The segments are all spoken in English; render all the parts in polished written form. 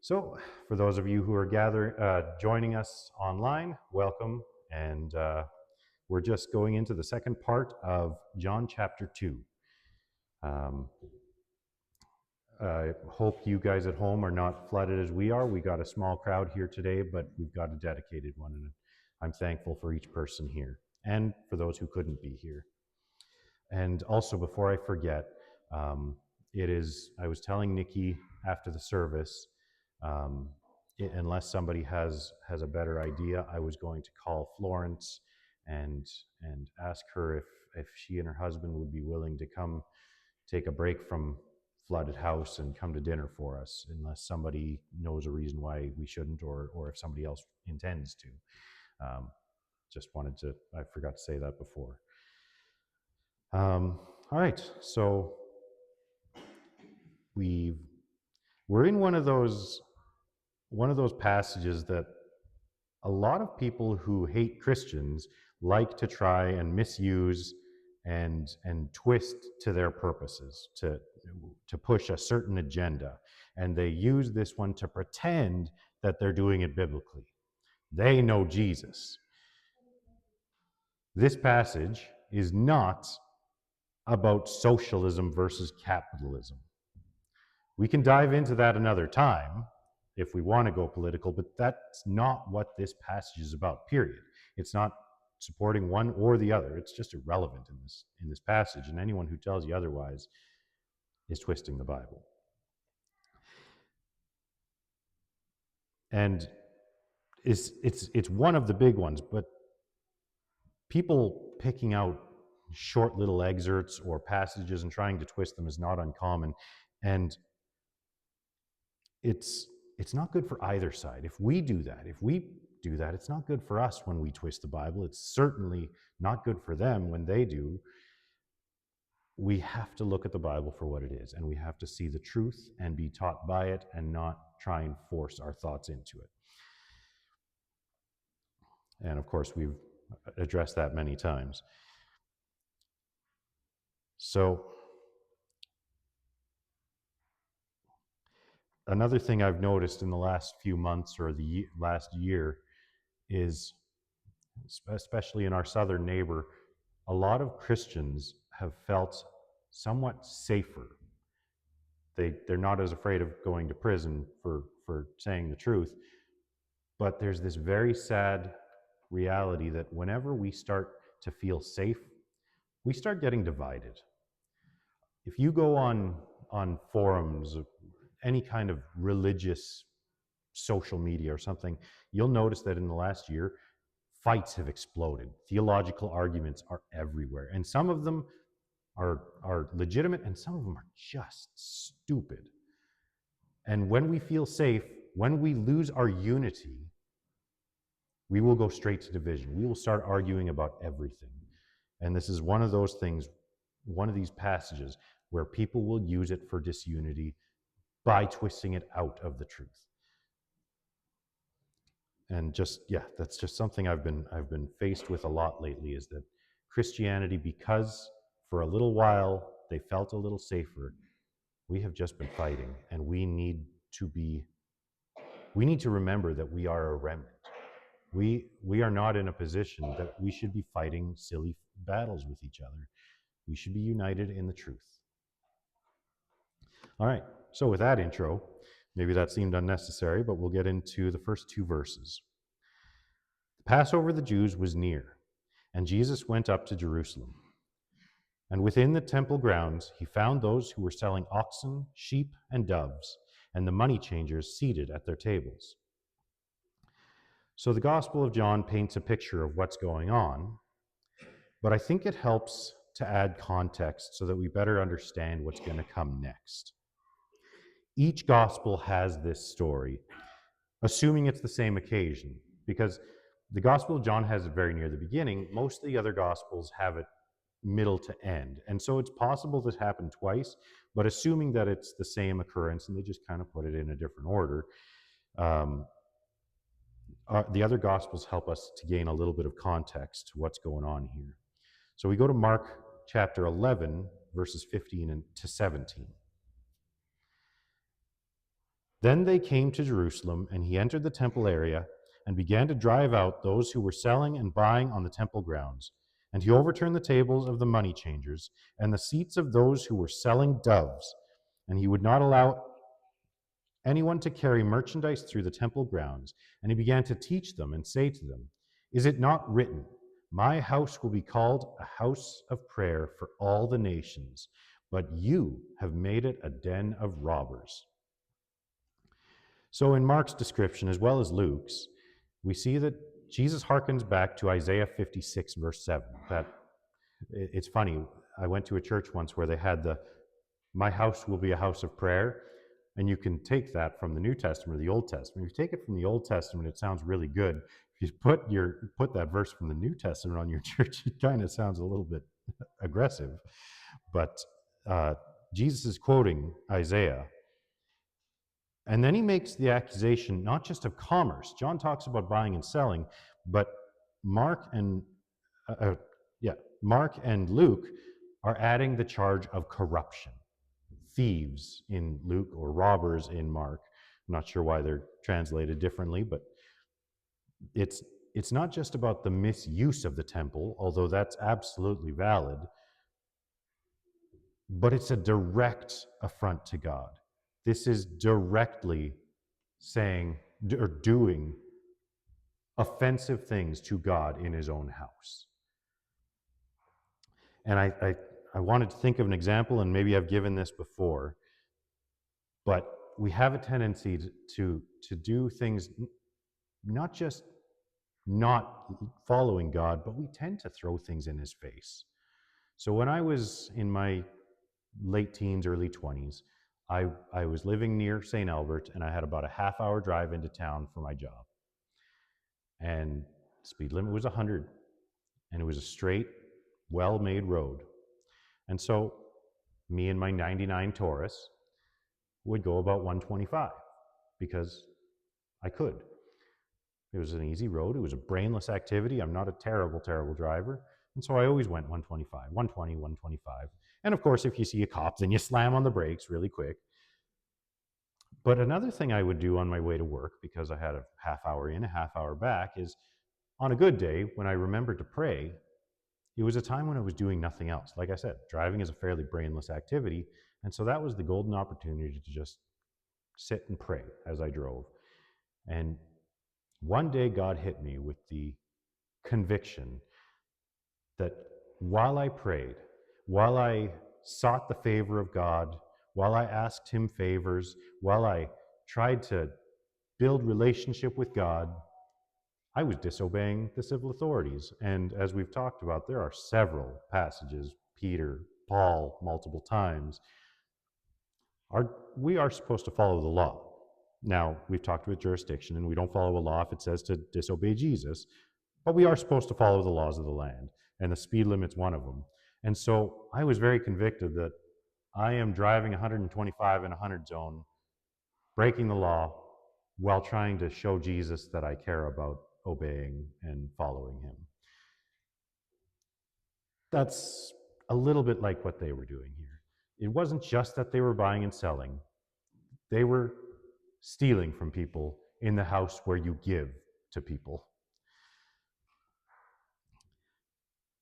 So, for those of you who are joining us online, welcome. And we're just going into the second part of John chapter 2. I hope you guys at home are not flooded as we are. We got a small crowd here today, but we've got a dedicated one, and I'm thankful for each person here and for those who couldn't be here. And also, before I forget, I was telling Nikki after the service, unless somebody has a better idea, I was going to call Florence and ask her if she and her husband would be willing to come take a break from flooded house and come to dinner for us, unless somebody knows a reason why we shouldn't, or if somebody else intends to. I forgot to say that before. All right, so we're in one of those passages that a lot of people who hate Christians like to try and misuse and twist to their purposes, to push a certain agenda. And they use this one to pretend that they're doing it biblically. They know Jesus. This passage is not about socialism versus capitalism. We can dive into that another time if we want to go political, but that's not what this passage is about, period. It's not supporting one or the other. It's just irrelevant in this passage, and anyone who tells you otherwise is twisting the Bible. And it's one of the big ones, but people picking out short little excerpts or passages and trying to twist them is not uncommon, and it's not good for either side. If we do that, it's not good for us when we twist the Bible. It's certainly not good for them when they do. We have to look at the Bible for what it is, and we have to see the truth and be taught by it and not try and force our thoughts into it. And of course, we've addressed that many times. So, another thing I've noticed in the last few months or the last year is, especially in our southern neighbor, a lot of Christians have felt somewhat safer. They're not as afraid of going to prison for saying the truth, but there's this very sad reality that whenever we start to feel safe, we start getting divided. If you go on forums, any kind of religious social media or something, you'll notice that in the last year, fights have exploded. Theological arguments are everywhere. And some of them are legitimate, and some of them are just stupid. And when we feel safe, when we lose our unity, we will go straight to division. We will start arguing about everything. And this is one of those things, one of these passages where people will use it for disunity by twisting it out of the truth. And that's just something I've been faced with a lot lately, is that Christianity, because for a little while they felt a little safer, we have just been fighting, and we need to remember that we are a remnant. We are not in a position that we should be fighting silly battles with each other. We should be united in the truth. All right, so with that intro, maybe that seemed unnecessary, but we'll get into the first two verses. The Passover of the Jews was near, and Jesus went up to Jerusalem. And within the temple grounds, he found those who were selling oxen, sheep, and doves, and the money changers seated at their tables. So the Gospel of John paints a picture of what's going on, but I think it helps to add context so that we better understand what's going to come next. Each Gospel has this story, assuming it's the same occasion, because the Gospel of John has it very near the beginning. Most of the other Gospels have it middle to end. And so it's possible this happened twice, but assuming that it's the same occurrence and they just kind of put it in a different order, the other Gospels help us to gain a little bit of context to what's going on here. So we go to Mark chapter 11, verses 15 to 17. Then they came to Jerusalem, and he entered the temple area and began to drive out those who were selling and buying on the temple grounds. And he overturned the tables of the money changers and the seats of those who were selling doves. And he would not allow anyone to carry merchandise through the temple grounds. And he began to teach them and say to them, "Is it not written, 'My house will be called a house of prayer for all the nations,' but you have made it a den of robbers." So in Mark's description, as well as Luke's, we see that Jesus harkens back to Isaiah 56, verse 7. It's funny, I went to a church once where they had "My house will be a house of prayer," and you can take that from the New Testament or the Old Testament. If you take it from the Old Testament, it sounds really good. If you put that verse from the New Testament on your church, it kind of sounds a little bit aggressive. But Jesus is quoting Isaiah. And then he makes the accusation not just of commerce. John talks about buying and selling, but Mark and Mark and Luke are adding the charge of corruption. Thieves in Luke or robbers in Mark. I'm not sure why they're translated differently, but it's not just about the misuse of the temple, although that's absolutely valid, but it's a direct affront to God. This is directly saying or doing offensive things to God in his own house. And I wanted to think of an example, and maybe I've given this before, but we have a tendency to do things not just not following God, but we tend to throw things in his face. So when I was in my late teens, early 20s, I was living near St. Albert, and I had about a half-hour drive into town for my job. And the speed limit was 100, and it was a straight, well-made road. And so me and my 99 Taurus would go about 125 because I could. It was an easy road. It was a brainless activity. I'm not a terrible, terrible driver. And so I always went 125, 120, 125. And of course, if you see a cop, then you slam on the brakes really quick. But another thing I would do on my way to work, because I had a half hour in, a half hour back, is on a good day, when I remembered to pray, it was a time when I was doing nothing else. Like I said, driving is a fairly brainless activity. And so that was the golden opportunity to just sit and pray as I drove. And one day God hit me with the conviction that while I prayed, while I sought the favor of God, while I asked him favors, while I tried to build relationship with God, I was disobeying the civil authorities. And as we've talked about, there are several passages, Peter, Paul, multiple times. We are supposed to follow the law. Now, we've talked about jurisdiction, and we don't follow a law if it says to disobey Jesus, but we are supposed to follow the laws of the land, and the speed limit's one of them. And so I was very convicted that I am driving 125 in a 100 zone, breaking the law, while trying to show Jesus that I care about obeying and following him. That's a little bit like what they were doing here. It wasn't just that they were buying and selling. They were stealing from people in the house where you give to people.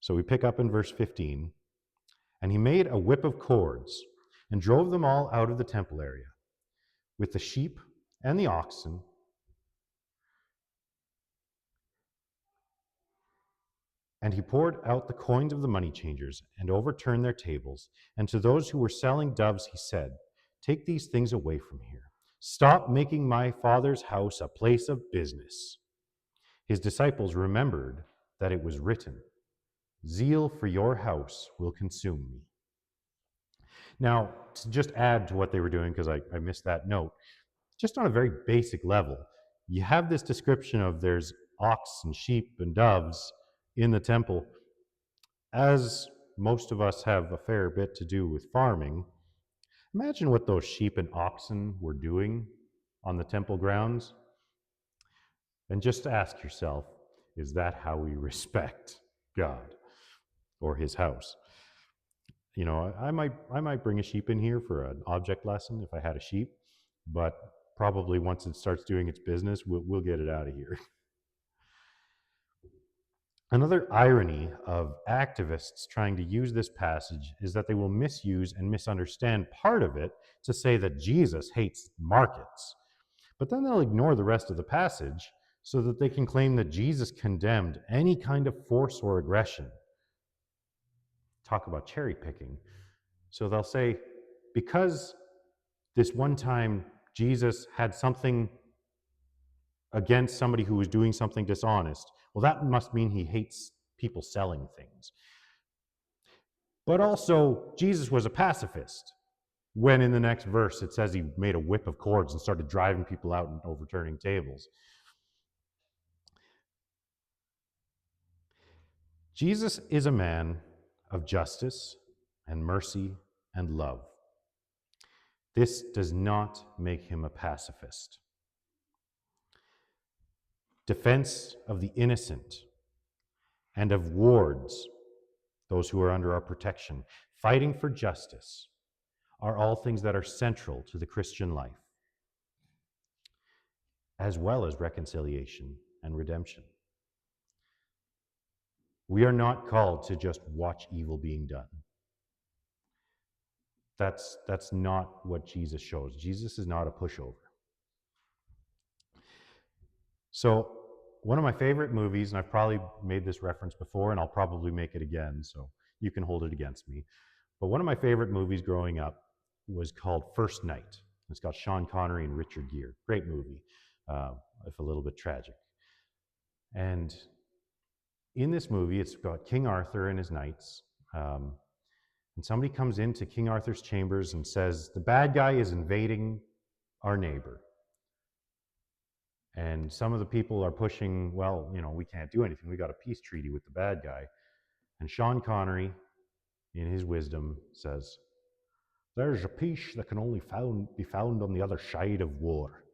So we pick up in verse 15. And he made a whip of cords and drove them all out of the temple area with the sheep and the oxen. And he poured out the coins of the money changers and overturned their tables. And to those who were selling doves, he said, "Take these things away from here. Stop making my Father's house a place of business." His disciples remembered that it was written, "Zeal for your house will consume me." Now, to just add to what they were doing, because I missed that note, just on a very basic level, you have this description of there's ox and sheep and doves in the temple. As most of us have a fair bit to do with farming, imagine what those sheep and oxen were doing on the temple grounds. And just ask yourself, is that how we respect God or his house? You know, I might bring a sheep in here for an object lesson if I had a sheep, but probably once it starts doing its business, we'll get it out of here. Another irony of activists trying to use this passage is that they will misuse and misunderstand part of it to say that Jesus hates markets. But then they'll ignore the rest of the passage so that they can claim that Jesus condemned any kind of force or aggression. Talk about cherry picking. So they'll say, because this one time Jesus had something against somebody who was doing something dishonest, well, that must mean he hates people selling things. But also, Jesus was a pacifist, when in the next verse it says he made a whip of cords and started driving people out and overturning tables. Jesus is a man of justice and mercy and love. This does not make him a pacifist. Defense of the innocent and of wards, those who are under our protection, fighting for justice, are all things that are central to the Christian life, as well as reconciliation and redemption. We are not called to just watch evil being done. That's not what Jesus shows. Jesus is not a pushover. So, one of my favorite movies, and I've probably made this reference before, and I'll probably make it again, so you can hold it against me. But one of my favorite movies growing up was called First Knight. It's got Sean Connery and Richard Gere. Great movie, if a little bit tragic. And in this movie, it's got King Arthur and his knights. And somebody comes into King Arthur's chambers and says, the bad guy is invading our neighbor. And some of the people are pushing, well, we can't do anything. We got a peace treaty with the bad guy. And Sean Connery, in his wisdom, says, there's a peace that can only be found on the other side of war.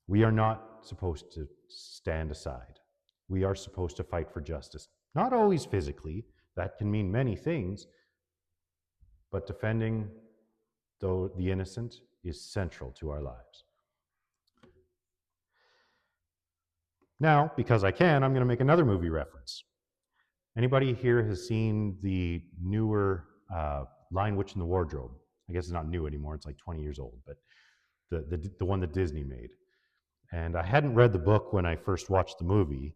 We are not supposed to stand aside. We are supposed to fight for justice. Not always physically. That can mean many things. But defending the innocent is central to our lives. Now, because I can, I'm going to make another movie reference. Anybody here has seen the newer Lion, Witch, and the Wardrobe? I guess it's not new anymore. It's like 20 years old, but the one that Disney made. And I hadn't read the book when I first watched the movie,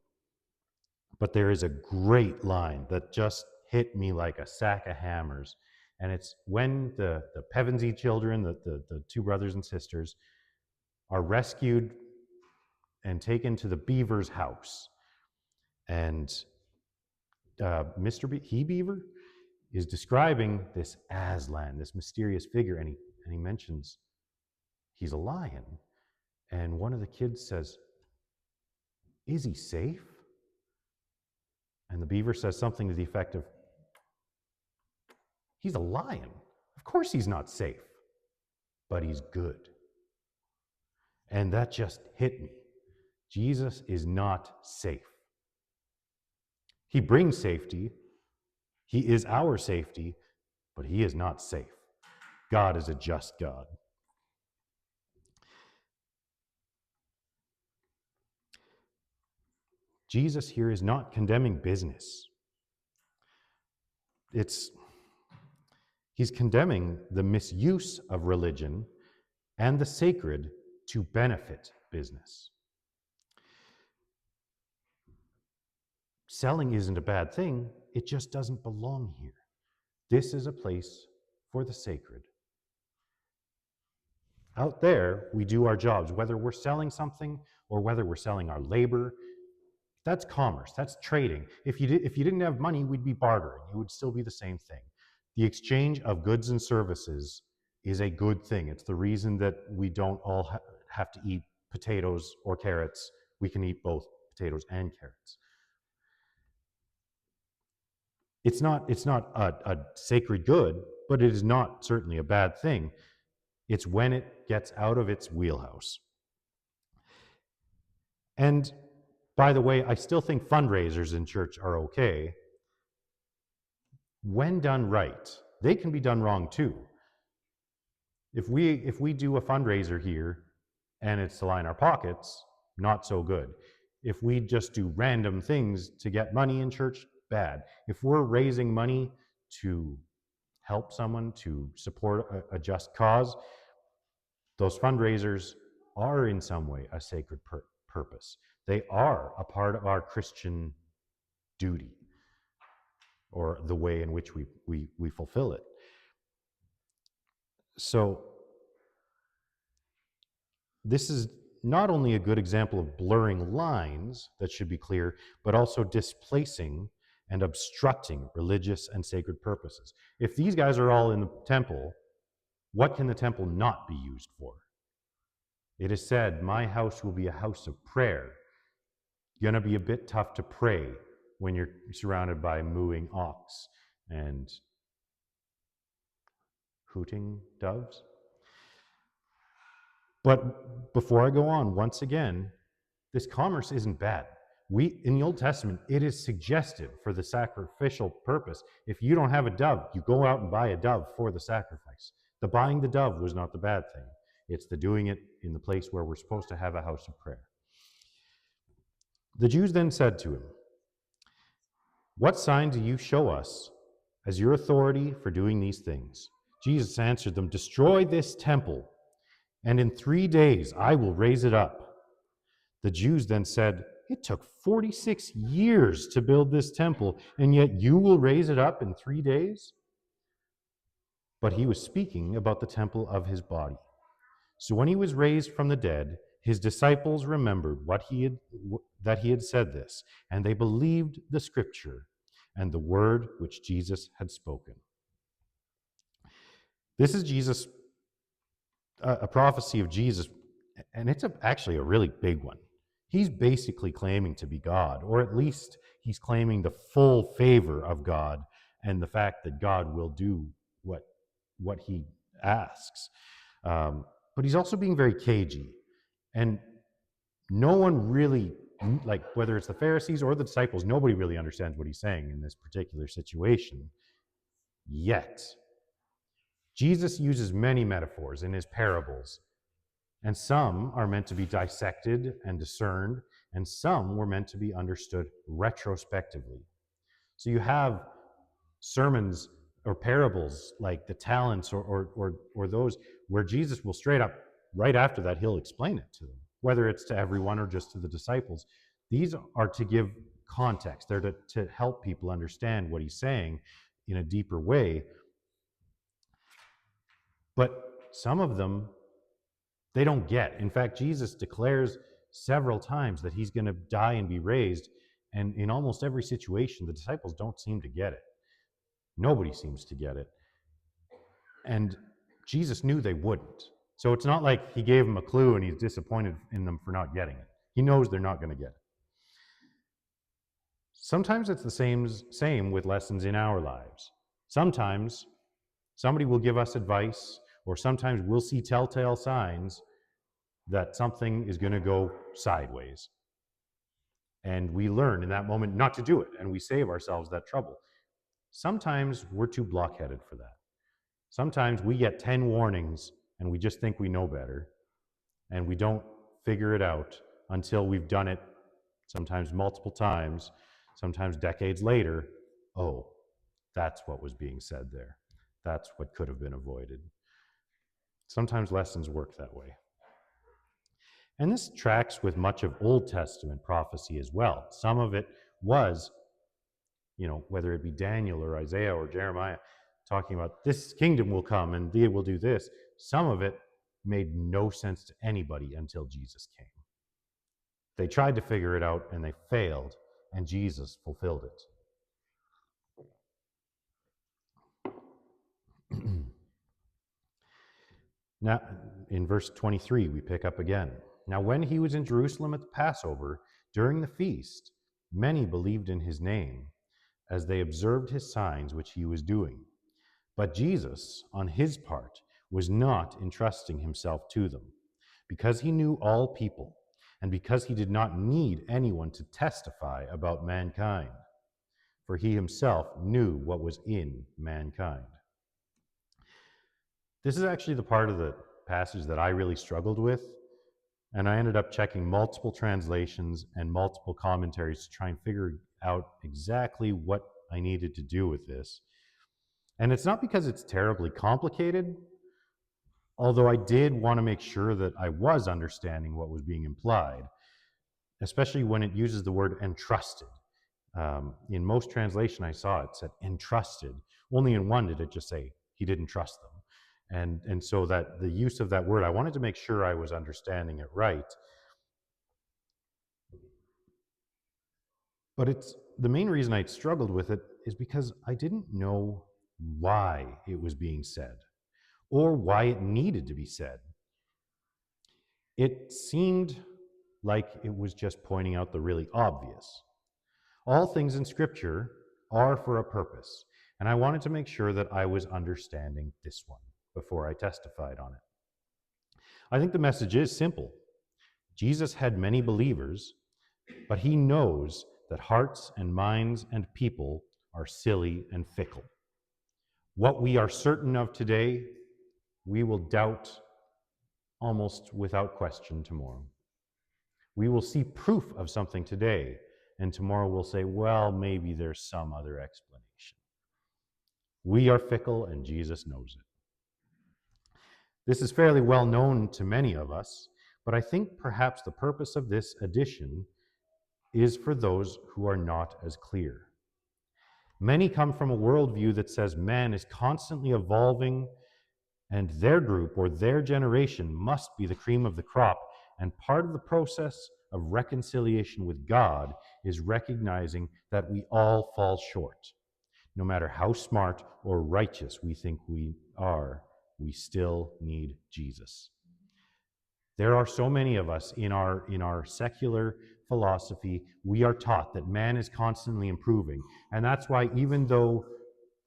but there is a great line that just hit me like a sack of hammers. And it's when the Pevensey children, the two brothers and sisters, are rescued and taken to the Beaver's house. And Mr. Beaver is describing this Aslan, this mysterious figure, and he mentions he's a lion. And one of the kids says, is he safe? And the Beaver says something to the effect of, he's a lion. Of course he's not safe, but he's good. And that just hit me. Jesus is not safe. He brings safety. He is our safety, but he is not safe. God is a just God. Jesus here is not condemning business. He's condemning the misuse of religion and the sacred to benefit business. Selling isn't a bad thing, it just doesn't belong here. This is a place for the sacred. Out there, we do our jobs, whether we're selling something or whether we're selling our labor. That's commerce, that's trading. If you didn't have money, we'd be bartering. It would still be the same thing. The exchange of goods and services is a good thing. It's the reason that we don't all have to eat potatoes or carrots. We can eat both potatoes and carrots. It's not a sacred good, but it is not certainly a bad thing. It's when it gets out of its wheelhouse. And by the way, I still think fundraisers in church are okay. When done right, they can be done wrong too. If we do a fundraiser here and it's to line our pockets, not so good. If we just do random things to get money in church, bad. If we're raising money to help someone, to support a just cause, those fundraisers are in some way a sacred purpose. They are a part of our Christian duty, or the way in which we fulfill it. So this is not only a good example of blurring lines that should be clear, but also displacing and obstructing religious and sacred purposes. If these guys are all in the temple, what can the temple not be used for? It is said, my house will be a house of prayer. Going to be a bit tough to pray when you're surrounded by mooing ox and hooting doves. But before I go on, once again, this commerce isn't bad. In the Old Testament, it is suggestive for the sacrificial purpose. If you don't have a dove, you go out and buy a dove for the sacrifice. The buying the dove was not the bad thing. It's the doing it in the place where we're supposed to have a house of prayer. The Jews then said to him, what sign do you show us as your authority for doing these things? Jesus answered them, destroy this temple, and in 3 days I will raise it up. The Jews then said, it took 46 years to build this temple, and yet you will raise it up in 3 days? But he was speaking about the temple of his body. So when he was raised from the dead, his disciples remembered that he had said this, and they believed the scripture and the word which Jesus had spoken. This is Jesus, a prophecy of Jesus, and it's actually a really big one. He's basically claiming to be God, or at least he's claiming the full favor of God and the fact that God will do what he asks. But he's also being very cagey. And no one really, like whether it's the Pharisees or the disciples, nobody really understands what he's saying in this particular situation yet. Jesus uses many metaphors in his parables, and some are meant to be dissected and discerned, and some were meant to be understood retrospectively. So you have sermons or parables like the talents or those where Jesus will straight up, right after that, he'll explain it to them, whether it's to everyone or just to the disciples. These are to give context. They're to help people understand what he's saying in a deeper way. But some of them, they don't get. In fact, Jesus declares several times that he's going to die and be raised. And in almost every situation, the disciples don't seem to get it. Nobody seems to get it. And Jesus knew they wouldn't. So it's not like he gave them a clue and he's disappointed in them for not getting it. He knows they're not going to get it. Sometimes it's the same with lessons in our lives. Sometimes somebody will give us advice, or sometimes we'll see telltale signs that something is going to go sideways. And we learn in that moment not to do it, and we save ourselves that trouble. Sometimes we're too blockheaded for that. Sometimes we get 10 warnings and we just think we know better, and we don't figure it out until we've done it, sometimes multiple times, sometimes decades later. Oh, that's what was being said there. That's what could have been avoided. Sometimes lessons work that way. And this tracks with much of Old Testament prophecy as well. Some of it was, whether it be Daniel or Isaiah or Jeremiah, talking about this kingdom will come and they will do this. Some of it made no sense to anybody until Jesus came. They tried to figure it out and they failed, and Jesus fulfilled it. Now, in verse 23, we pick up again. Now, when he was in Jerusalem at the Passover, during the feast, many believed in his name, as they observed his signs which he was doing. But Jesus, on his part, was not entrusting himself to them, because he knew all people, and because he did not need anyone to testify about mankind, for he himself knew what was in mankind. This is actually the part of the passage that I really struggled with, and I ended up checking multiple translations and multiple commentaries to try and figure out exactly what I needed to do with this. And it's not because it's terribly complicated, although I did want to make sure that I was understanding what was being implied, especially when it uses the word entrusted. In most translation I saw, it said entrusted. Only in one did it just say he didn't trust them. And so that the use of that word, I wanted to make sure I was understanding it right. But it's the main reason I struggled with it is because I didn't know why it was being said or why it needed to be said. It seemed like it was just pointing out the really obvious. All things in Scripture are for a purpose, and I wanted to make sure that I was understanding this one before I testified on it. I think the message is simple. Jesus had many believers, but he knows that hearts and minds and people are silly and fickle. What we are certain of today, we will doubt almost without question tomorrow. We will see proof of something today, and tomorrow we'll say, well, maybe there's some other explanation. We are fickle, and Jesus knows it. This is fairly well known to many of us, but I think perhaps the purpose of this edition is for those who are not as clear. Many come from a worldview that says man is constantly evolving and their group or their generation must be the cream of the crop, and part of the process of reconciliation with God is recognizing that we all fall short. No matter how smart or righteous we think we are, we still need Jesus. There are so many of us in our secular philosophy, we are taught that man is constantly improving. And that's why even though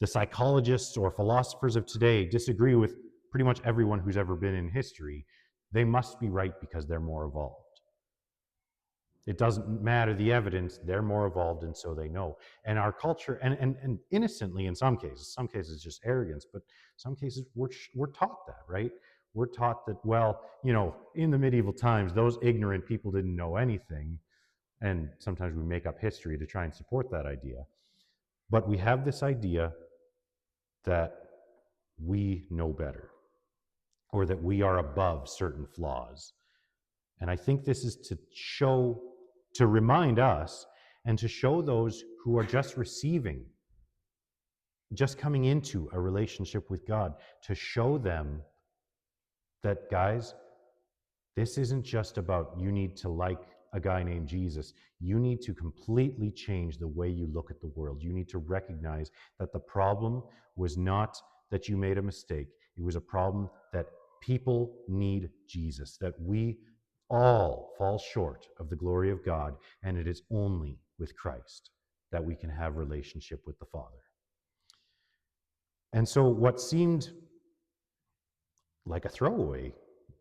the psychologists or philosophers of today disagree with pretty much everyone who's ever been in history, they must be right because they're more evolved. It doesn't matter the evidence, they're more evolved and so they know. And our culture, and innocently in some cases just arrogance, but some cases we're taught that, right? We're taught that, well, in the medieval times, those ignorant people didn't know anything. And sometimes we make up history to try and support that idea. But we have this idea that we know better, or that we are above certain flaws. And I think this is to remind us and to show those who are just receiving, just coming into a relationship with God, to show them that, guys, this isn't just about you need to like a guy named Jesus. You need to completely change the way you look at the world. You need to recognize that the problem was not that you made a mistake. It was a problem that people need Jesus, that we all fall short of the glory of God, and it is only with Christ that we can have relationship with the Father. And so what seemed like a throwaway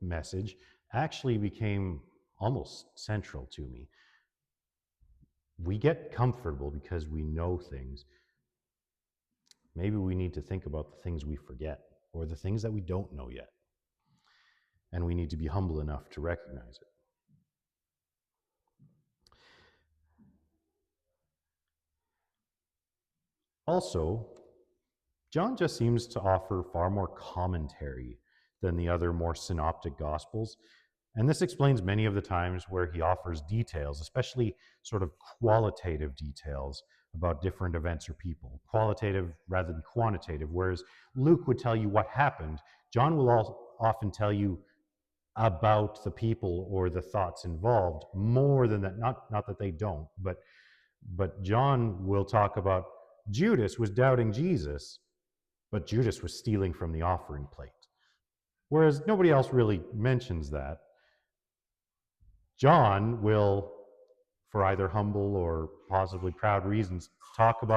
message actually became almost central to me. We get comfortable because we know things. Maybe we need to think about the things we forget or the things that we don't know yet. And we need to be humble enough to recognize it. Also, John just seems to offer far more commentary than the other more synoptic gospels. And this explains many of the times where he offers details, especially sort of qualitative details about different events or people, qualitative rather than quantitative. Whereas Luke would tell you what happened, John will often tell you about the people or the thoughts involved more than that. Not that they don't, but John will talk about Judas was doubting Jesus, but Judas was stealing from the offering plate. Whereas nobody else really mentions that. John will, for either humble or possibly proud reasons, talk about